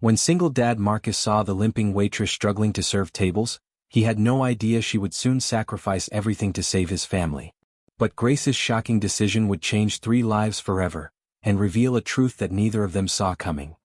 When single dad Marcus saw the limping waitress struggling to serve tables, he had no idea she would soon sacrifice everything to save his family. But Grace's shocking decision would change 3 lives forever, and reveal a truth that neither of them saw coming.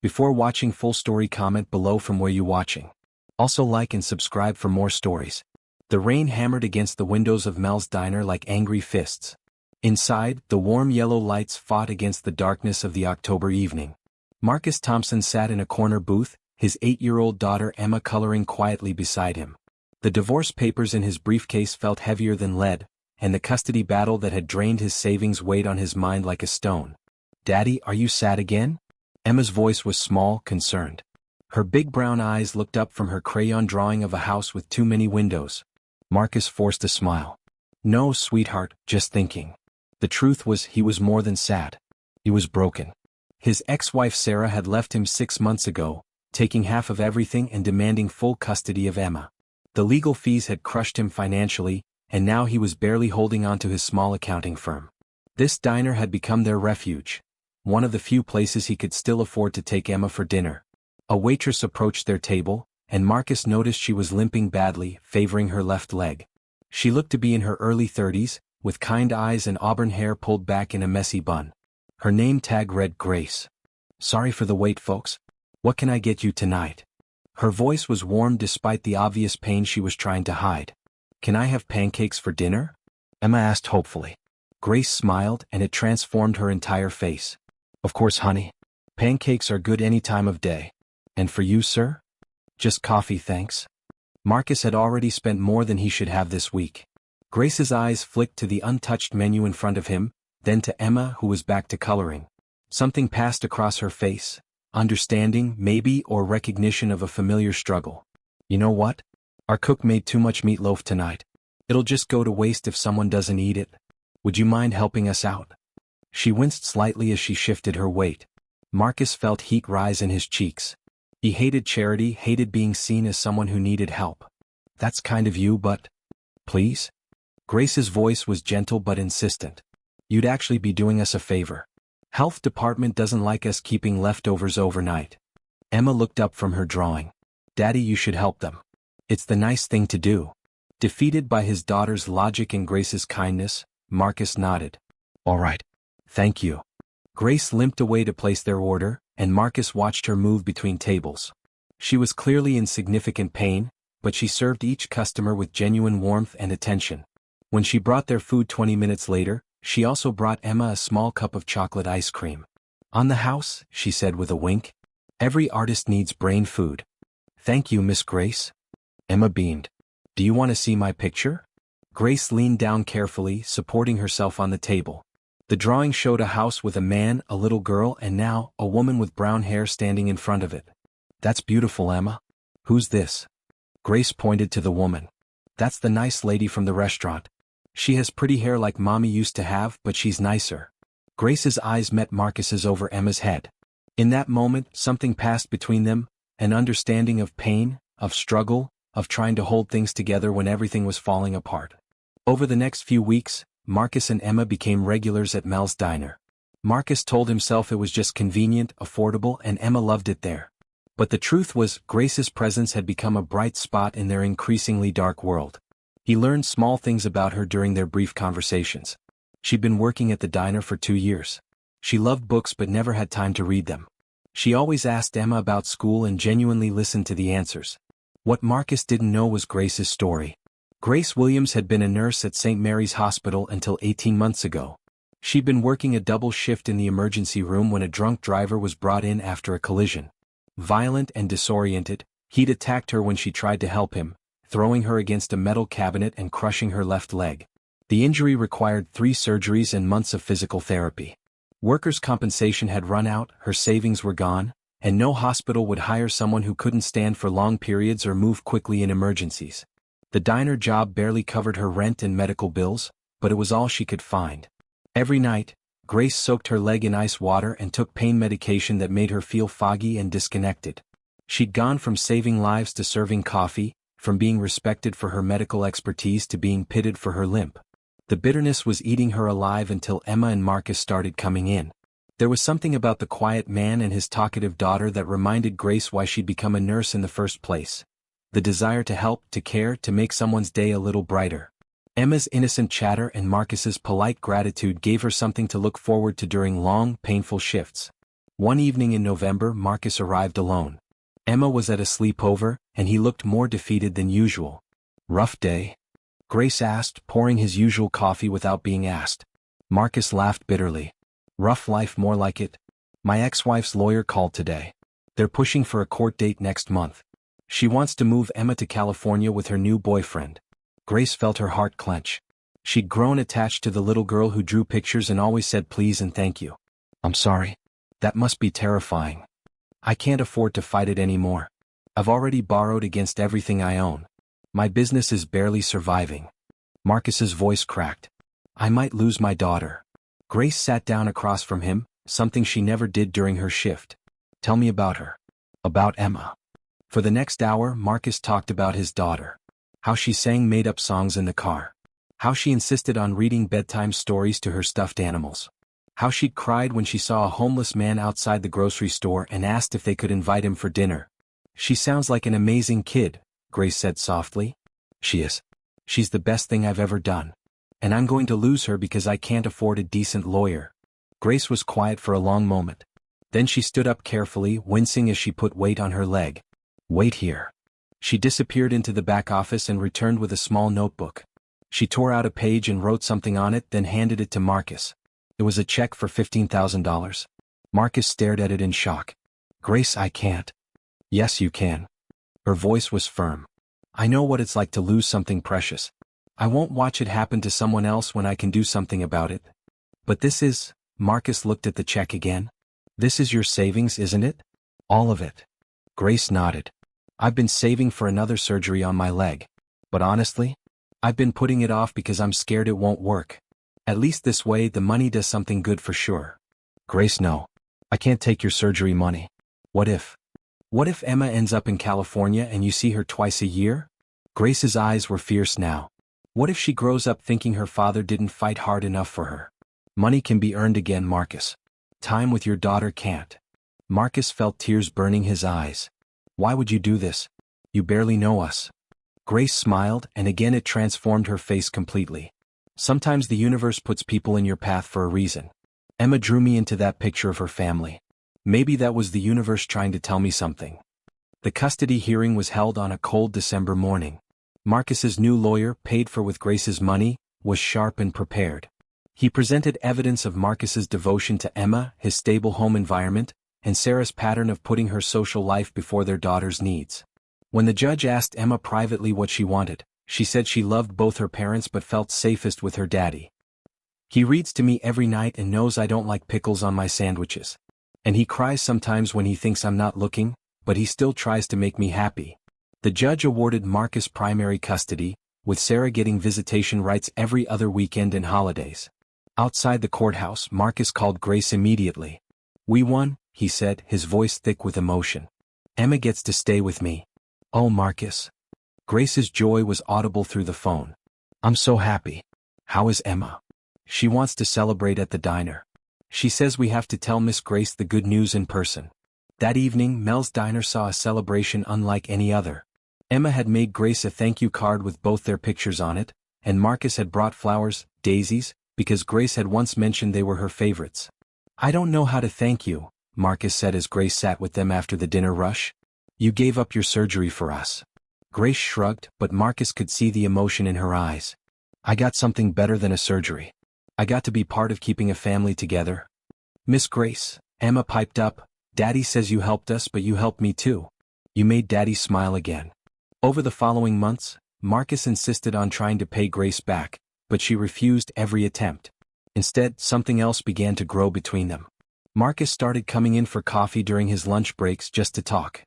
Before watching full story, comment below from where you watching. Also like and subscribe for more stories. The rain hammered against the windows of Mel's diner like angry fists. Inside, the warm yellow lights fought against the darkness of the October evening. Marcus Thompson sat in a corner booth, his 8-year-old daughter Emma coloring quietly beside him. The divorce papers in his briefcase felt heavier than lead, and the custody battle that had drained his savings weighed on his mind like a stone. "Daddy, are you sad again?" Emma's voice was small, concerned. Her big brown eyes looked up from her crayon drawing of a house with too many windows. Marcus forced a smile. "No, sweetheart, just thinking." The truth was, he was more than sad. He was broken. His ex-wife Sarah had left him 6 months ago, taking half of everything and demanding full custody of Emma. The legal fees had crushed him financially, and now he was barely holding on to his small accounting firm. This diner had become their refuge, one of the few places he could still afford to take Emma for dinner. A waitress approached their table, and Marcus noticed she was limping badly, favoring her left leg. She looked to be in her early 30s, with kind eyes and auburn hair pulled back in a messy bun. Her name tag read Grace. "Sorry for the wait, folks. What can I get you tonight?" Her voice was warm despite the obvious pain she was trying to hide. "Can I have pancakes for dinner?" Emma asked hopefully. Grace smiled, and it transformed her entire face. "Of course, honey. Pancakes are good any time of day. And for you, sir?" "Just coffee, thanks." Marcus had already spent more than he should have this week. Grace's eyes flicked to the untouched menu in front of him, then to Emma, who was back to coloring. Something passed across her face, understanding, maybe, or recognition of a familiar struggle. "You know what? Our cook made too much meatloaf tonight. It'll just go to waste if someone doesn't eat it. Would you mind helping us out?" She winced slightly as she shifted her weight. Marcus felt heat rise in his cheeks. He hated charity, hated being seen as someone who needed help. "That's kind of you, but... please?" Grace's voice was gentle but insistent. "You'd actually be doing us a favor. Health department doesn't like us keeping leftovers overnight." Emma looked up from her drawing. "Daddy, you should help them. It's the nice thing to do." Defeated by his daughter's logic and Grace's kindness, Marcus nodded. "All right. Thank you." Grace limped away to place their order, and Marcus watched her move between tables. She was clearly in significant pain, but she served each customer with genuine warmth and attention. When she brought their food 20 minutes later, she also brought Emma a small cup of chocolate ice cream. "On the house," she said with a wink. "Every artist needs brain food." "Thank you, Miss Grace." Emma beamed. "Do you want to see my picture?" Grace leaned down carefully, supporting herself on the table. The drawing showed a house with a man, a little girl, and now, a woman with brown hair standing in front of it. "That's beautiful, Emma. Who's this?" Grace pointed to the woman. "That's the nice lady from the restaurant. She has pretty hair like Mommy used to have, but she's nicer." Grace's eyes met Marcus's over Emma's head. In that moment, something passed between them, an understanding of pain, of struggle, of trying to hold things together when everything was falling apart. Over the next few weeks, Marcus and Emma became regulars at Mel's diner. Marcus told himself it was just convenient, affordable, and Emma loved it there. But the truth was, Grace's presence had become a bright spot in their increasingly dark world. He learned small things about her during their brief conversations. She'd been working at the diner for 2 years. She loved books but never had time to read them. She always asked Emma about school and genuinely listened to the answers. What Marcus didn't know was Grace's story. Grace Williams had been a nurse at St. Mary's Hospital until 18 months ago. She'd been working a double shift in the emergency room when a drunk driver was brought in after a collision. Violent and disoriented, he'd attacked her when she tried to help him, throwing her against a metal cabinet and crushing her left leg. The injury required 3 surgeries and months of physical therapy. Workers' compensation had run out, her savings were gone, and no hospital would hire someone who couldn't stand for long periods or move quickly in emergencies. The diner job barely covered her rent and medical bills, but it was all she could find. Every night, Grace soaked her leg in ice water and took pain medication that made her feel foggy and disconnected. She'd gone from saving lives to serving coffee, from being respected for her medical expertise to being pitted for her limp. The bitterness was eating her alive until Emma and Marcus started coming in. There was something about the quiet man and his talkative daughter that reminded Grace why she'd become a nurse in the first place. The desire to help, to care, to make someone's day a little brighter. Emma's innocent chatter and Marcus's polite gratitude gave her something to look forward to during long, painful shifts. One evening in November, Marcus arrived alone. Emma was at a sleepover, and he looked more defeated than usual. "Rough day?" Grace asked, pouring his usual coffee without being asked. Marcus laughed bitterly. "Rough life, more like it. My ex-wife's lawyer called today. They're pushing for a court date next month. She wants to move Emma to California with her new boyfriend." Grace felt her heart clench. She'd grown attached to the little girl who drew pictures and always said please and thank you. "I'm sorry. That must be terrifying. I can't afford to fight it anymore. I've already borrowed against everything I own. My business is barely surviving." Marcus's voice cracked. "I might lose my daughter." Grace sat down across from him, something she never did during her shift. "Tell me about her." "About Emma." For the next hour, Marcus talked about his daughter. How she sang made-up songs in the car. How she insisted on reading bedtime stories to her stuffed animals. How she'd cried when she saw a homeless man outside the grocery store and asked if they could invite him for dinner. "She sounds like an amazing kid," Grace said softly. "She is. She's the best thing I've ever done. And I'm going to lose her because I can't afford a decent lawyer." Grace was quiet for a long moment. Then she stood up carefully, wincing as she put weight on her leg. "Wait here." She disappeared into the back office and returned with a small notebook. She tore out a page and wrote something on it, then handed it to Marcus. It was a check for $15,000. Marcus stared at it in shock. "Grace, I can't." "Yes, you can." Her voice was firm. "I know what it's like to lose something precious. I won't watch it happen to someone else when I can do something about it." "But this is," Marcus looked at the check again. "This is your savings, isn't it?" "All of it." Grace nodded. "I've been saving for another surgery on my leg. But honestly, I've been putting it off because I'm scared it won't work. At least this way the money does something good for sure." "Grace, no. I can't take your surgery money." What if Emma ends up in California and you see her twice a year?" Grace's eyes were fierce now. What if she grows up thinking her father didn't fight hard enough for her? "Money can be earned again, Marcus. Time with your daughter can't." Marcus felt tears burning his eyes. "Why would you do this? You barely know us." Grace smiled, and again it transformed her face completely. "Sometimes the universe puts people in your path for a reason. Emma drew me into that picture of her family. Maybe that was the universe trying to tell me something." The custody hearing was held on a cold December morning. Marcus's new lawyer, paid for with Grace's money, was sharp and prepared. He presented evidence of Marcus's devotion to Emma, his stable home environment, and Sarah's pattern of putting her social life before their daughter's needs. When the judge asked Emma privately what she wanted, she said she loved both her parents but felt safest with her daddy. "He reads to me every night and knows I don't like pickles on my sandwiches. And he cries sometimes when he thinks I'm not looking, but he still tries to make me happy." The judge awarded Marcus primary custody, with Sarah getting visitation rights every other weekend and holidays. Outside the courthouse, Marcus called Grace immediately. "We won," he said, his voice thick with emotion. "Emma gets to stay with me." "Oh, Marcus." Grace's joy was audible through the phone. "I'm so happy. How is Emma?" "She wants to celebrate at the diner. She says we have to tell Miss Grace the good news in person." That evening, Mel's Diner saw a celebration unlike any other. Emma had made Grace a thank you card with both their pictures on it, and Marcus had brought flowers, daisies, because Grace had once mentioned they were her favorites. "I don't know how to thank you," Marcus said as Grace sat with them after the dinner rush. "You gave up your surgery for us." Grace shrugged, but Marcus could see the emotion in her eyes. "I got something better than a surgery. I got to be part of keeping a family together." "Miss Grace," Emma piped up, "Daddy says you helped us, but you helped me too. You made Daddy smile again." Over the following months, Marcus insisted on trying to pay Grace back, but she refused every attempt. Instead, something else began to grow between them. Marcus started coming in for coffee during his lunch breaks just to talk.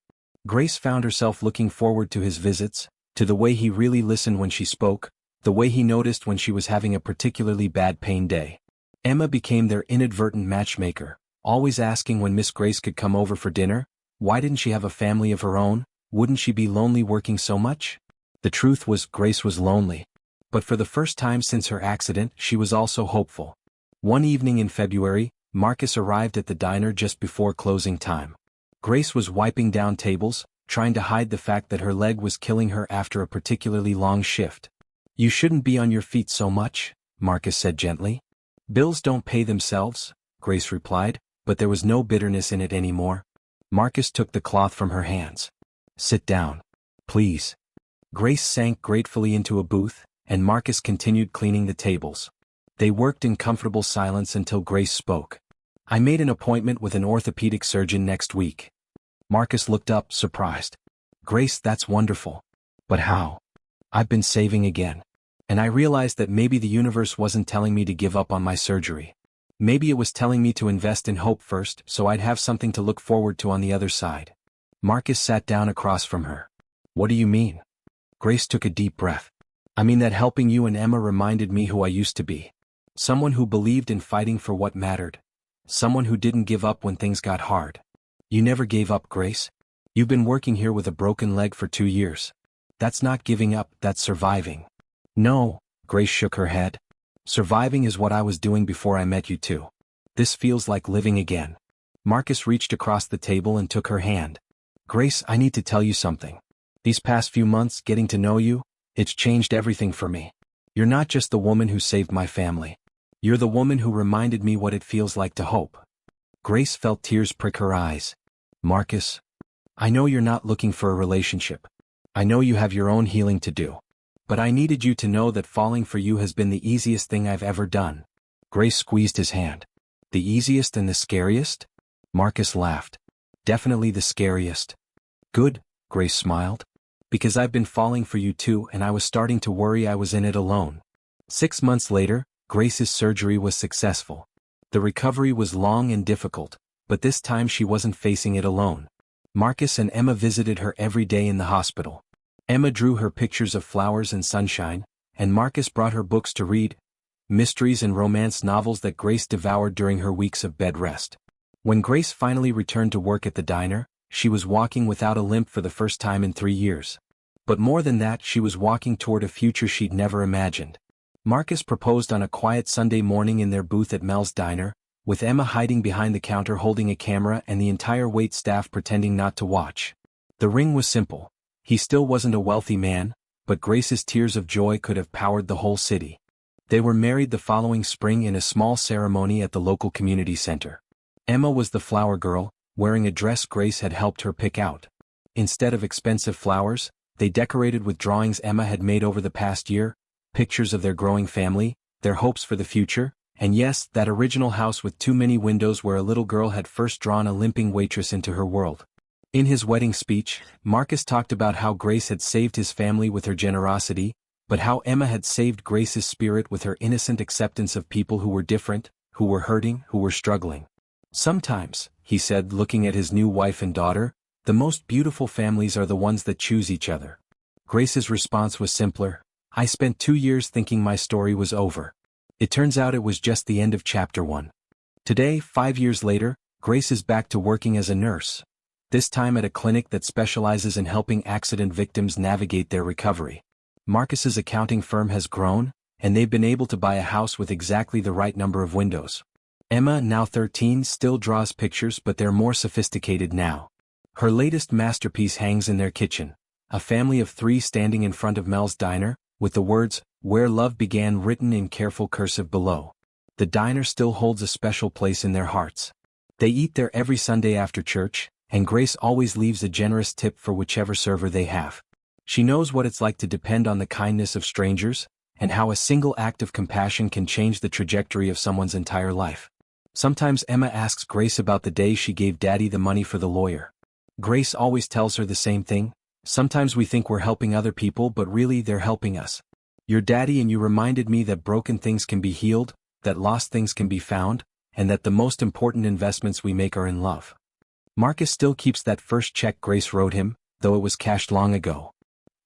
Grace found herself looking forward to his visits, to the way he really listened when she spoke, the way he noticed when she was having a particularly bad pain day. Emma became their inadvertent matchmaker, always asking when Miss Grace could come over for dinner. Why didn't she have a family of her own? Wouldn't she be lonely working so much? The truth was, Grace was lonely. But for the first time since her accident, she was also hopeful. One evening in February, Marcus arrived at the diner just before closing time. Grace was wiping down tables, trying to hide the fact that her leg was killing her after a particularly long shift. "You shouldn't be on your feet so much," Marcus said gently. "Bills don't pay themselves," Grace replied, but there was no bitterness in it anymore. Marcus took the cloth from her hands. "Sit down. Please." Grace sank gratefully into a booth, and Marcus continued cleaning the tables. They worked in comfortable silence until Grace spoke. "I made an appointment with an orthopedic surgeon next week." Marcus looked up, surprised. "Grace, that's wonderful. But how?" "I've been saving again. And I realized that maybe the universe wasn't telling me to give up on my surgery. Maybe it was telling me to invest in hope first so I'd have something to look forward to on the other side." Marcus sat down across from her. "What do you mean?" Grace took a deep breath. "I mean that helping you and Emma reminded me who I used to be. Someone who believed in fighting for what mattered. Someone who didn't give up when things got hard." "You never gave up, Grace. You've been working here with a broken leg for 2 years. That's not giving up, that's surviving." "No," Grace shook her head. "Surviving is what I was doing before I met you two. This feels like living again." Marcus reached across the table and took her hand. "Grace, I need to tell you something. These past few months, getting to know you, it's changed everything for me. You're not just the woman who saved my family. You're the woman who reminded me what it feels like to hope." Grace felt tears prick her eyes. "Marcus, I know you're not looking for a relationship. I know you have your own healing to do. But I needed you to know that falling for you has been the easiest thing I've ever done." Grace squeezed his hand. "The easiest and the scariest?" Marcus laughed. "Definitely the scariest." "Good," Grace smiled. "Because I've been falling for you too, and I was starting to worry I was in it alone." 6 months later, Grace's surgery was successful. The recovery was long and difficult, but this time she wasn't facing it alone. Marcus and Emma visited her every day in the hospital. Emma drew her pictures of flowers and sunshine, and Marcus brought her books to read, mysteries and romance novels that Grace devoured during her weeks of bed rest. When Grace finally returned to work at the diner, she was walking without a limp for the first time in 3 years. But more than that, she was walking toward a future she'd never imagined. Marcus proposed on a quiet Sunday morning in their booth at Mel's Diner, with Emma hiding behind the counter holding a camera and the entire wait staff pretending not to watch. The ring was simple. He still wasn't a wealthy man, but Grace's tears of joy could have powered the whole city. They were married the following spring in a small ceremony at the local community center. Emma was the flower girl, wearing a dress Grace had helped her pick out. Instead of expensive flowers, they decorated with drawings Emma had made over the past year, pictures of their growing family, their hopes for the future, and yes, that original house with too many windows where a little girl had first drawn a limping waitress into her world. In his wedding speech, Marcus talked about how Grace had saved his family with her generosity, but how Emma had saved Grace's spirit with her innocent acceptance of people who were different, who were hurting, who were struggling. "Sometimes," he said, looking at his new wife and daughter, "the most beautiful families are the ones that choose each other." Grace's response was simpler. "I spent 2 years thinking my story was over. It turns out it was just the end of chapter 1. Today, 5 years later, Grace is back to working as a nurse. This time at a clinic that specializes in helping accident victims navigate their recovery. Marcus's accounting firm has grown, and they've been able to buy a house with exactly the right number of windows. Emma, now 13, still draws pictures, but they're more sophisticated now. Her latest masterpiece hangs in their kitchen, a family of 3 standing in front of Mel's Diner, with the words, "Where Love Began" written in careful cursive below. The diner still holds a special place in their hearts. They eat there every Sunday after church, and Grace always leaves a generous tip for whichever server they have. She knows what it's like to depend on the kindness of strangers, and how a single act of compassion can change the trajectory of someone's entire life. Sometimes Emma asks Grace about the day she gave Daddy the money for the lawyer. Grace always tells her the same thing. "Sometimes we think we're helping other people, but really they're helping us. Your daddy and you reminded me that broken things can be healed, that lost things can be found, and that the most important investments we make are in love." Marcus still keeps that first check Grace wrote him, though it was cashed long ago.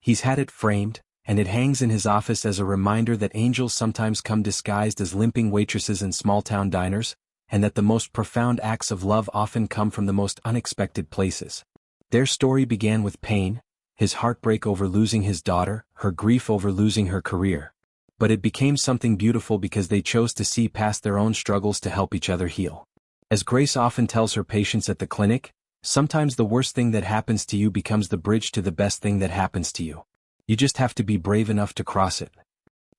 He's had it framed, and it hangs in his office as a reminder that angels sometimes come disguised as limping waitresses in small-town diners, and that the most profound acts of love often come from the most unexpected places. Their story began with pain, his heartbreak over losing his daughter, her grief over losing her career. But it became something beautiful because they chose to see past their own struggles to help each other heal. As Grace often tells her patients at the clinic, sometimes the worst thing that happens to you becomes the bridge to the best thing that happens to you. You just have to be brave enough to cross it.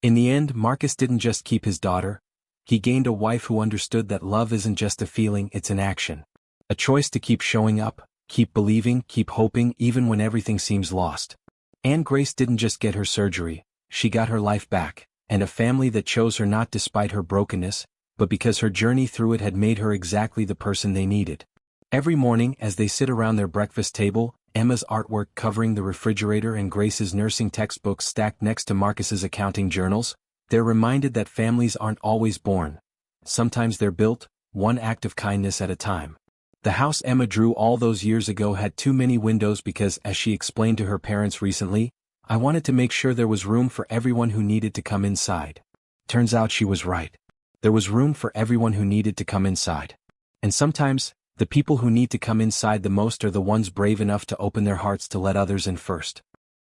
In the end, Marcus didn't just keep his daughter, he gained a wife who understood that love isn't just a feeling, it's an action. A choice to keep showing up, keep believing, keep hoping even when everything seems lost. And Grace didn't just get her surgery, she got her life back, and a family that chose her not despite her brokenness, but because her journey through it had made her exactly the person they needed. Every morning as they sit around their breakfast table, Emma's artwork covering the refrigerator and Grace's nursing textbooks stacked next to Marcus's accounting journals, they're reminded that families aren't always born. Sometimes they're built, one act of kindness at a time. The house Emma drew all those years ago had too many windows because, as she explained to her parents recently, I wanted to make sure there was room for everyone who needed to come inside. Turns out she was right. There was room for everyone who needed to come inside. And sometimes, the people who need to come inside the most are the ones brave enough to open their hearts to let others in first.